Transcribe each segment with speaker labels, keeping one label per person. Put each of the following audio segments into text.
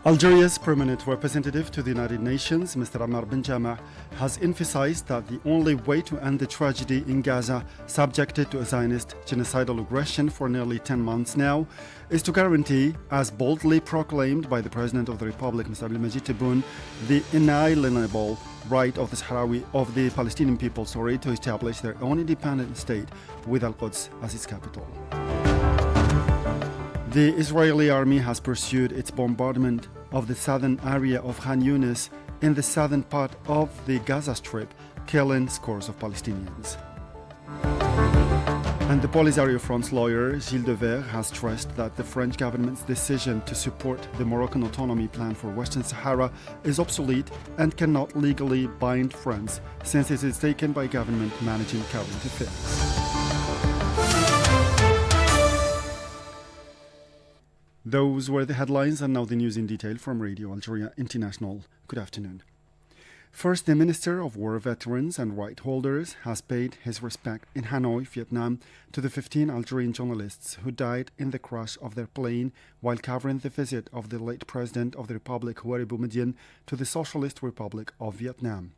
Speaker 1: Algeria's permanent representative to the United Nations, Mr. Ammar Ben Jama, has emphasized that the only way to end the tragedy in Gaza, subjected to a Zionist genocidal aggression for nearly 10 months now, is to guarantee, as boldly proclaimed by the President of the Republic, Mr. Abdelmajid Tebboune, the inalienable right of the Palestinian people, to establish their own independent state with Al-Quds as its capital. The Israeli army has pursued its bombardment of the southern area of Khan Yunis in the southern part of the Gaza Strip, killing scores of Palestinians. And the Polisario Front's lawyer, Gilles Devers, has stressed that the French government's decision to support the Moroccan autonomy plan for Western Sahara is obsolete and cannot legally bind France, since it is taken by government managing current affairs. Those were the headlines, and now the news in detail from Radio Algeria International. Good afternoon. First, the Minister of War Veterans and Right Holders has paid his respect in Hanoi, Vietnam, to the 15 Algerian journalists who died in the crash of their plane while covering the visit of the late President of the Republic, Houari Boumediene, to the Socialist Republic of Vietnam.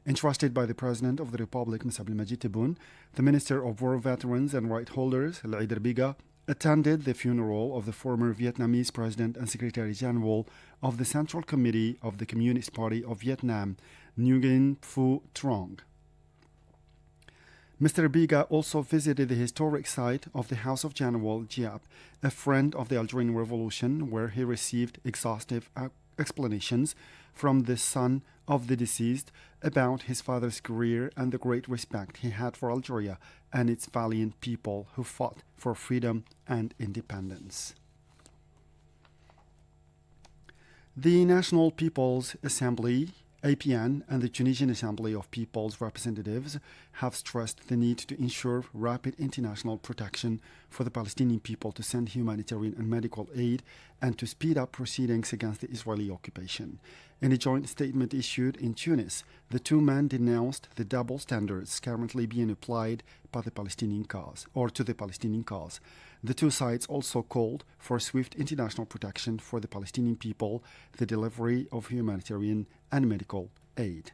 Speaker 1: Entrusted by the President of the Republic, Mr. Abdelmajid Tebboune, the Minister of War Veterans and Right Holders, Al-Eider Biga, attended the funeral of the former Vietnamese President and Secretary General of the Central Committee of the Communist Party of Vietnam, Nguyen Phu Trong. Mr. Biga also visited the historic site of the House of General Giap, a friend of the Algerian Revolution, where he received exhaustive explanations from the son of the deceased about his father's career and the great respect he had for Algeria and its valiant people who fought for freedom and independence. The National People's Assembly, APN, and the Tunisian Assembly of People's Representatives have stressed the need to ensure rapid international protection for the Palestinian people, to send humanitarian and medical aid, and to speed up proceedings against the Israeli occupation. In a joint statement issued in Tunis, the two men denounced the double standards currently being applied by the Palestinian cause, or to the Palestinian cause. The two sides also called for swift international protection for the Palestinian people, the delivery of humanitarian and medical aid.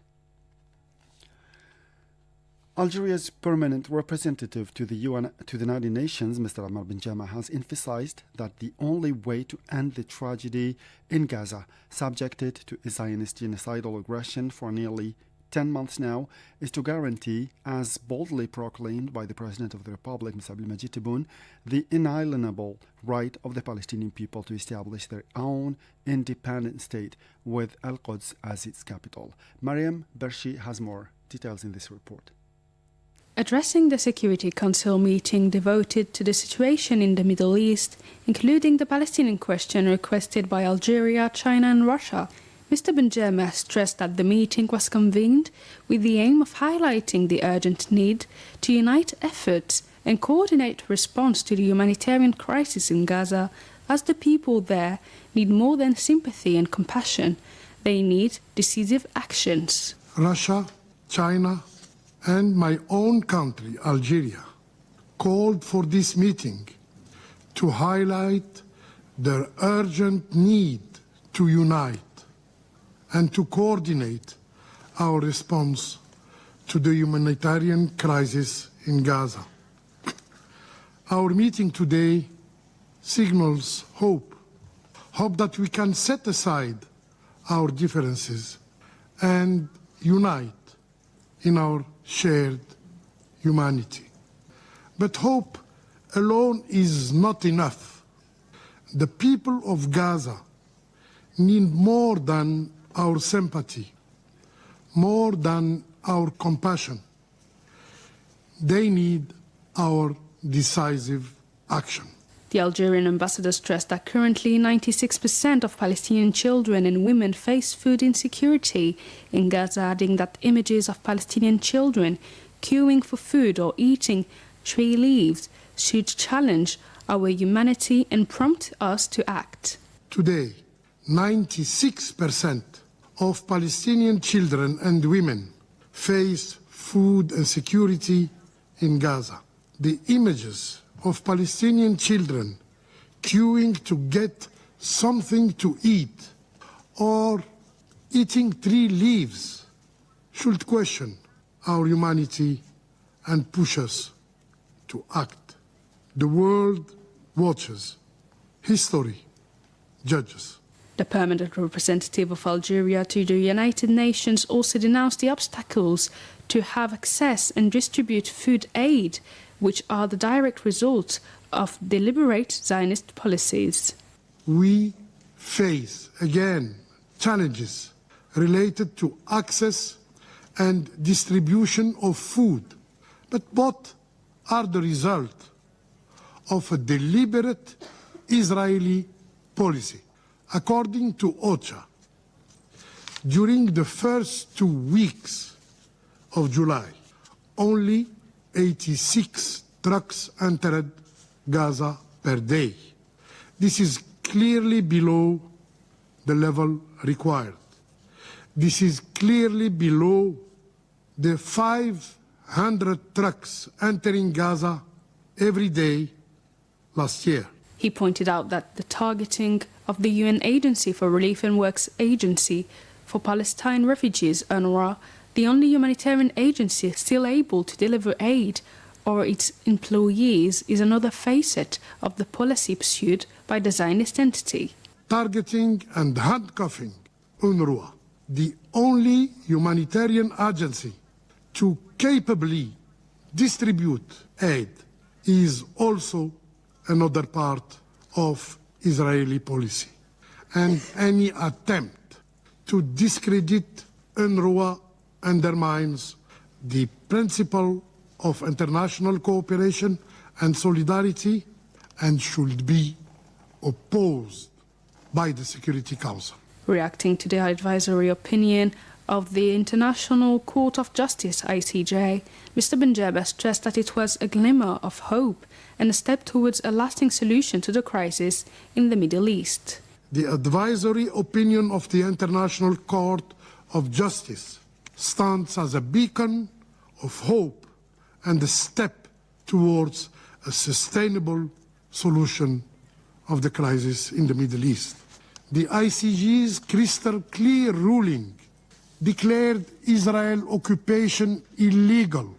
Speaker 1: Algeria's permanent representative to the United Nations, Mr. Ammar Ben Jama, has emphasized that the only way to end the tragedy in Gaza, subjected to a Zionist genocidal aggression for nearly 10 months now, is to guarantee, as boldly proclaimed by the President of the Republic, Mr. Abdelmajid Tebboune, the inalienable right of the Palestinian people to establish their own independent state with Al-Quds as its capital. Mariam Bershi has more details in this report.
Speaker 2: Addressing the Security Council meeting devoted to the situation in the Middle East, including the Palestinian question requested by Algeria, China and Russia, Mr. Ben Jama stressed that the meeting was convened with the aim of highlighting the urgent need to unite efforts and coordinate response to the humanitarian crisis in Gaza, as the people there need more than sympathy and compassion. They need decisive actions.
Speaker 3: Russia, China, and my own country, Algeria, called for this meeting to highlight their urgent need to unite and to coordinate our response to the humanitarian crisis in Gaza. Our meeting today signals hope that we can set aside our differences and unite in our shared humanity. But hope alone is not enough. The people of Gaza need more than our sympathy, more than our compassion. They need our decisive action.
Speaker 2: The Algerian ambassador stressed that currently 96% of Palestinian children and women face food insecurity in Gaza, adding that images of Palestinian children queuing for food or eating tree leaves should challenge our humanity and prompt us to act.
Speaker 3: Today, 96% of Palestinian children and women face food insecurity in Gaza. The images of Palestinian children queuing to get something to eat or eating tree leaves should question our humanity and push us to act. The world watches. History judges.
Speaker 2: The permanent representative of Algeria to the United Nations also denounced the obstacles to have access and distribute food aid, which are the direct result of deliberate Zionist policies.
Speaker 3: We face, again, challenges related to access and distribution of food, but what are the result of a deliberate Israeli policy? According to OCHA, during the first 2 weeks of July, only 86 trucks entered Gaza per day. This is clearly below the level required. This is clearly below the 500 trucks entering Gaza every day last year.
Speaker 2: He pointed out that the targeting of the UN Agency for Relief and Works Agency for Palestine Refugees, UNRWA, the only humanitarian agency still able to deliver aid, or its employees, is another facet of the policy pursued by the Zionist entity.
Speaker 3: Targeting and handcuffing UNRWA, the only humanitarian agency to capably distribute aid, is also another part of Israeli policy. And any attempt to discredit UNRWA undermines the principle of international cooperation and solidarity and should be opposed by the Security Council.
Speaker 2: Reacting to the advisory opinion of the International Court of Justice, ICJ, Mr. Benjaba stressed that it was a glimmer of hope and a step towards a lasting solution to the crisis in the Middle East.
Speaker 3: The advisory opinion of the International Court of Justice stands as a beacon of hope and a step towards a sustainable solution of the crisis in the Middle East. The ICJ's crystal clear ruling declared Israel occupation illegal,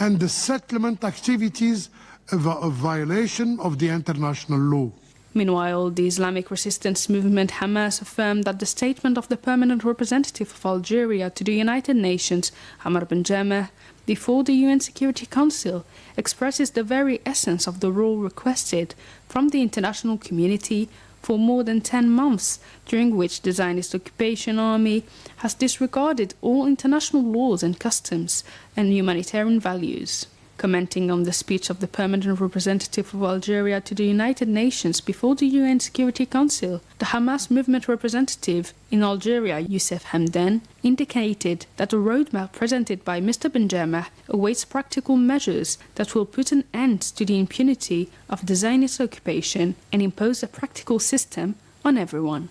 Speaker 3: and the settlement activities a violation of the international law.
Speaker 2: Meanwhile, the Islamic resistance movement Hamas affirmed that the statement of the permanent representative of Algeria to the United Nations, Hamar Benjameh, before the UN Security Council expresses the very essence of the role requested from the international community for more than 10 months, during which the Zionist occupation army has disregarded all international laws and customs and humanitarian values. Commenting on the speech of the permanent representative of Algeria to the United Nations before the UN Security Council, the Hamas movement representative in Algeria, Youssef Hamdan, indicated that the roadmap presented by Mr. Benjameh awaits practical measures that will put an end to the impunity of the Zionist occupation and impose a practical system on everyone.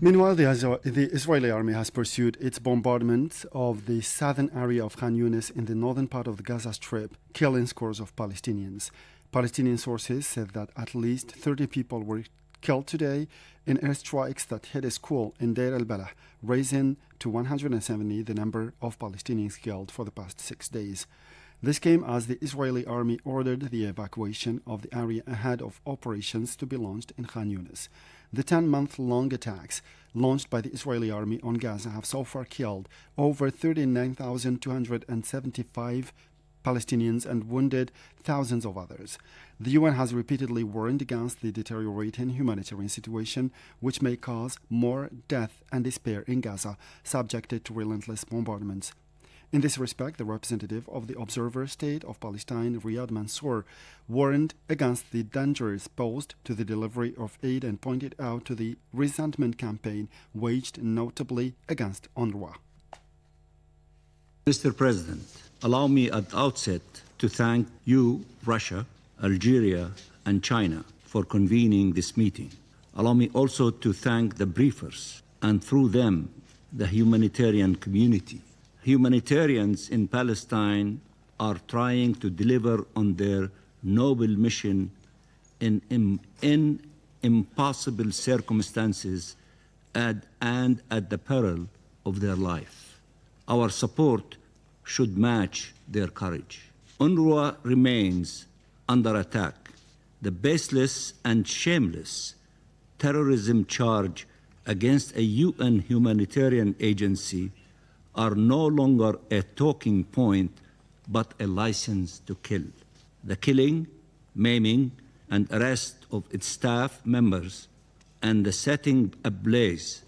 Speaker 1: Meanwhile, the Israeli army has pursued its bombardment of the southern area of Khan Yunis in the northern part of the Gaza Strip, killing scores of Palestinians. Palestinian sources said that at least 30 people were killed today in airstrikes that hit a school in Deir al-Balah, raising to 170 the number of Palestinians killed for the past 6 days. This came as the Israeli army ordered the evacuation of the area ahead of operations to be launched in Khan Yunis. The 10-month-long attacks launched by the Israeli army on Gaza have so far killed over 39,275 Palestinians and wounded thousands of others. The UN has repeatedly warned against the deteriorating humanitarian situation, which may cause more death and despair in Gaza, subjected to relentless bombardments. In this respect, the representative of the Observer State of Palestine, Riyad Mansour, warned against the dangers posed to the delivery of aid and pointed out to the resentment campaign waged notably against UNRWA.
Speaker 4: Mr. President, allow me at the outset to thank you, Russia, Algeria, and China for convening this meeting. Allow me also to thank the briefers and through them the humanitarian community. Humanitarians in Palestine are trying to deliver on their noble mission in impossible circumstances and at the peril of their life. Our support should match their courage. UNRWA remains under attack. The baseless and shameless terrorism charge against a UN humanitarian agency are no longer a talking point, but a license to kill. The killing, maiming, and arrest of its staff members and the setting ablaze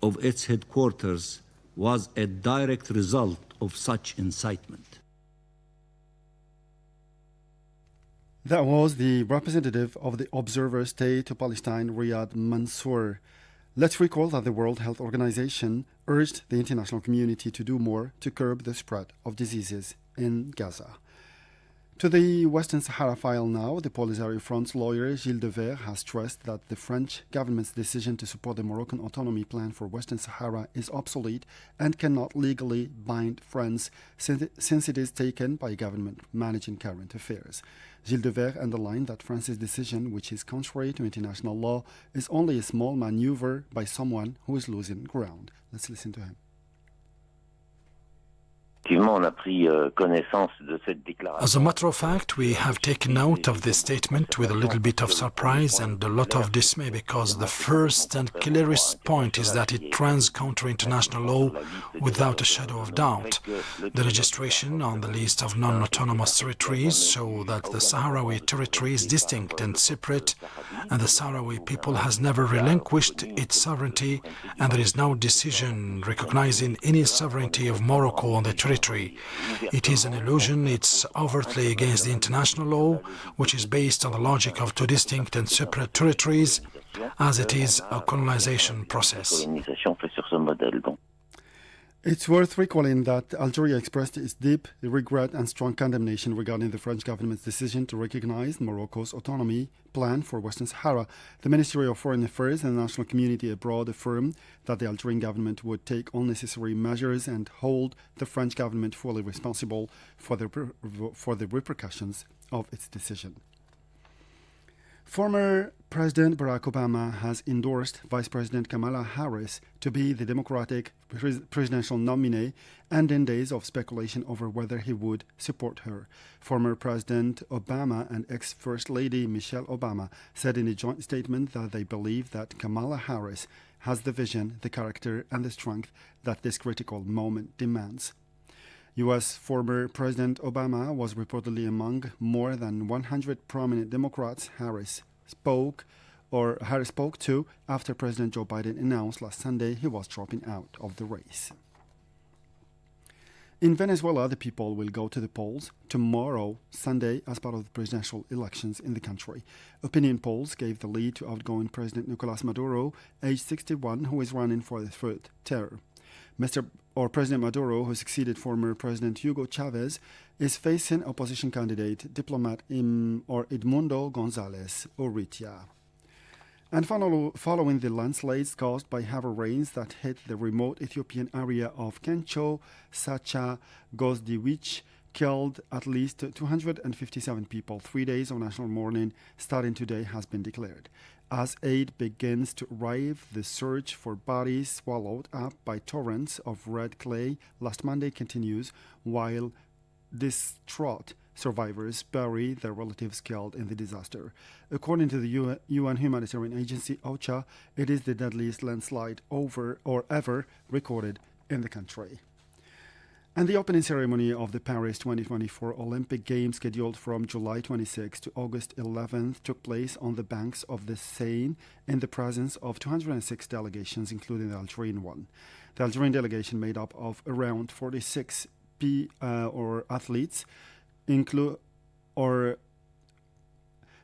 Speaker 4: of its headquarters was a direct result of such incitement.
Speaker 1: That was the representative of the Observer State to Palestine, Riyad Mansour. Let's recall that the World Health Organization urged the international community to do more to curb the spread of diseases in Gaza. To the Western Sahara file now, the Polisario Front's lawyer Gilles Devers has stressed that the French government's decision to support the Moroccan autonomy plan for Western Sahara is obsolete and cannot legally bind France since it is taken by a government managing current affairs. Gilles Devers underlined that France's decision, which is contrary to international law, is only a small maneuver by someone who is losing ground. Let's listen to him.
Speaker 5: As a matter of fact, we have taken note of this statement with a little bit of surprise and a lot of dismay, because the first and clearest point is that it runs counter international law without a shadow of doubt. The registration on the list of non-autonomous territories show that the Sahrawi territory is distinct and separate, and the Sahrawi people has never relinquished its sovereignty, and there is no decision recognizing any sovereignty of Morocco on the territory. It is an illusion. It's overtly against the international law, which is based on the logic of two distinct and separate territories, as it is a colonization process.
Speaker 1: It's worth recalling that Algeria expressed its deep regret and strong condemnation regarding the French government's decision to recognize Morocco's autonomy plan for Western Sahara. The Ministry of Foreign Affairs and the national community abroad affirmed that the Algerian government would take all necessary measures and hold the French government fully responsible for the repercussions of its decision. Former President Barack Obama has endorsed Vice President Kamala Harris to be the Democratic presidential nominee, and in days of speculation over whether he would support her. Former President Obama and ex-First Lady Michelle Obama said in a joint statement that they believe that Kamala Harris has the vision, the character, and the strength that this critical moment demands. U.S. former President Obama was reportedly among more than 100 prominent Democrats Harris spoke to after President Joe Biden announced last Sunday he was dropping out of the race. In Venezuela, the people will go to the polls tomorrow, Sunday, as part of the presidential elections in the country. Opinion polls gave the lead to outgoing President Nicolas Maduro, age 61, who is running for the third term. President Maduro, who succeeded former President Hugo Chavez, is facing opposition candidate diplomat Edmundo González Urrutia. And following the landslides caused by heavy rains that hit the remote Ethiopian area of Kencho, Sacha, Gozdiwich, killed at least 257 people. 3 days of national mourning starting today has been declared. As aid begins to arrive, the search for bodies swallowed up by torrents of red clay last Monday continues, while distraught survivors bury their relatives killed in the disaster. According to the UN humanitarian agency OCHA, it is the deadliest landslide ever recorded in the country. And the opening ceremony of the Paris 2024 Olympic Games, scheduled from July 26 to August 11th, took place on the banks of the Seine in the presence of 206 delegations, including the Algerian one. The Algerian delegation, made up of around 46 athletes,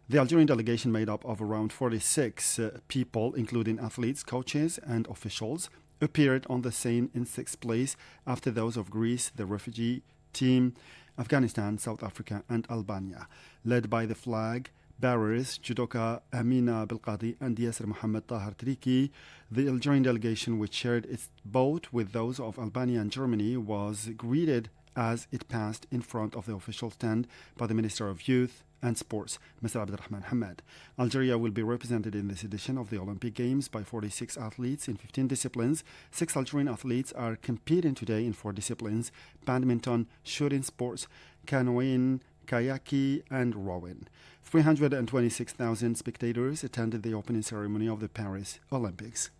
Speaker 1: The Algerian delegation, made up of around 46 people, including athletes, coaches, and officials, appeared on the Seine in sixth place after those of Greece, the refugee team, Afghanistan, South Africa, and Albania. Led by the flag bearers, judoka Amina Belqadi and Yasser Mohammed Tahar Triki, the Algerian delegation, which shared its boat with those of Albania and Germany, was greeted as it passed in front of the official stand by the Minister of Youth and Sports, Mr. Abdurrahman Hamad. Algeria will be represented in this edition of the Olympic Games by 46 athletes in 15 disciplines. 6 Algerian athletes are competing today in 4 disciplines: badminton, shooting sports, canoeing, kayaking and rowing. 326,000 spectators attended the opening ceremony of the Paris Olympics.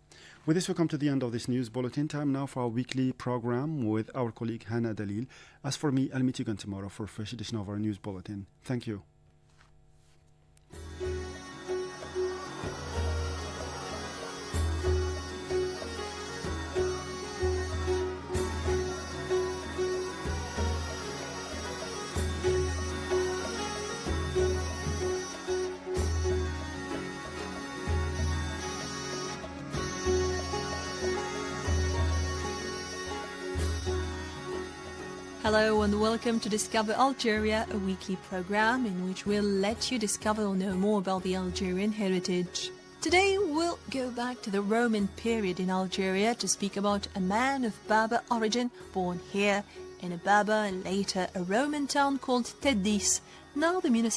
Speaker 1: With this, we come to the end of this news bulletin. Time now for our weekly program with our colleague Hannah Dalil. As for me, I'll meet you again tomorrow for a fresh edition of our news bulletin. Thank you.
Speaker 6: Hello and welcome to Discover Algeria, a weekly program in which we'll let you discover or know more about the Algerian heritage. Today we'll go back to the Roman period in Algeria to speak about a man of Berber origin born here in a Berber and later a Roman town called Teddis, now the municipality